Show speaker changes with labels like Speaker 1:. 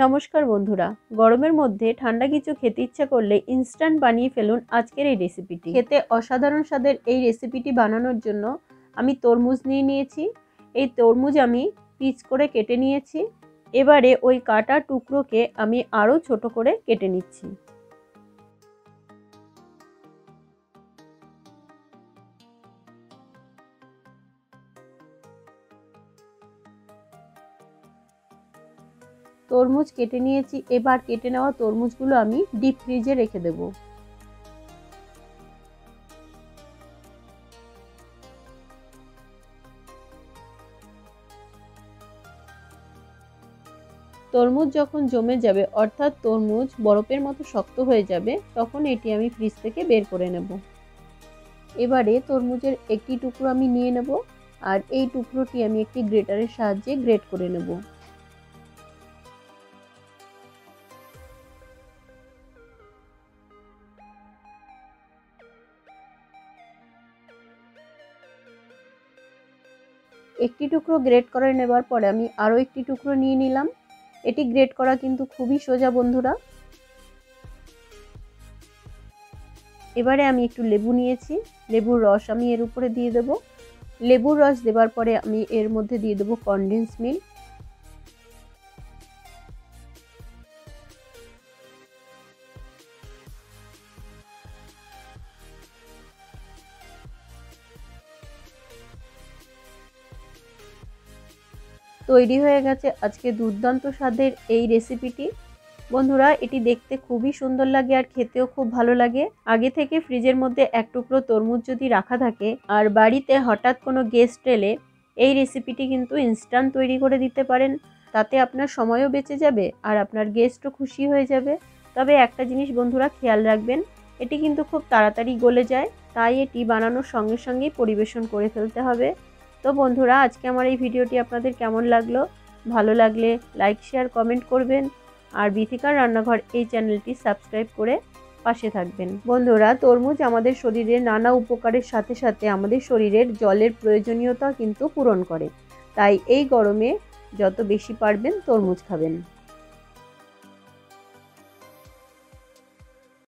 Speaker 1: নমস্কার বন্ধুরা, গরমের মধ্যে ঠান্ডা কিছু খেতে ইচ্ছা করলে ইনস্ট্যান্ট বানিয়ে ফেলুন আজকের এই রেসিপিটি। খেতে অসাধারণ স্বাদের এই রেসিপিটি বানানোর জন্য আমি তরমুজ নিয়ে নিয়েছি। এই তরমুজ আমি পিস করে কেটে নিয়েছি। এবারে ওই কাটা টুকরোকে আমি আরও ছোট করে কেটে নিচ্ছি। তরমুজ কেটে নিয়েছি। এবার কেটে নেওয়া তরমুজগুলো আমি ডিপ ফ্রিজে রেখে দেব। তরমুজ যখন জমে যাবে, অর্থাৎ তরমুজ বরফের মতো শক্ত হয়ে যাবে, তখন এটি আমি ফ্রিজ থেকে বের করে নেব। এবারে তরমুজের একটি টুকরো আমি নিয়ে নেব, আর এই টুকরোটি আমি একটি গ্রেটারের সাহায্যে গ্রেট করে নেব। একটি টুকরো গ্রেট করে নেবার পরে আমি আরও একটি টুকরো নিয়ে নিলাম। এটি গ্রেট করা কিন্তু খুবই সোজা বন্ধুরা। এবারে আমি একটু লেবু নিয়েছি, লেবুর রস আমি এর উপরে দিয়ে দেব। লেবুর রস দেবার পরে আমি এর মধ্যে দিয়ে দেব কনডেন্স মিল্ক। তৈরি হয়ে গেছে আজকে দুর্দান্ত স্বাদের এই রেসিপিটি। বন্ধুরা, এটি দেখতে খুবই সুন্দর লাগে আর খেতেও খুব ভালো লাগে। আগে থেকে ফ্রিজের মধ্যে এক টুকরো তরমুজ যদি রাখা থাকে আর বাড়িতে হঠাৎ কোনো গেস্ট এলে এই রেসিপিটি কিন্তু ইনস্ট্যান্ট তৈরি করে দিতে পারেন। তাতে আপনার সময়ও বেঁচে যাবে আর আপনার গেস্টও খুশি হয়ে যাবে। তবে একটা জিনিস বন্ধুরা খেয়াল রাখবেন, এটি কিন্তু খুব তাড়াতাড়ি গলে যায়, তাই এটি বানানোর সঙ্গে সঙ্গেই পরিবেশন করে ফেলতে হবে। তো বন্ধুরা, আজকে আমার এই ভিডিওটি আপনাদের কেমন লাগলো? ভালো লাগলে লাইক, শেয়ার, কমেন্ট করবেন। আর বিথিকার রান্নাঘর এই চ্যানেলটি সাবস্ক্রাইব করে পাশে থাকবেন। বন্ধুরা, তরমুজ আমাদের শরীরে নানা উপকারের সাথে সাথে আমাদের শরীরের জলের প্রয়োজনীয়তা কিন্তু পূরণ করে। তাই এই গরমে যত বেশি পারবেন তরমুজ খাবেন।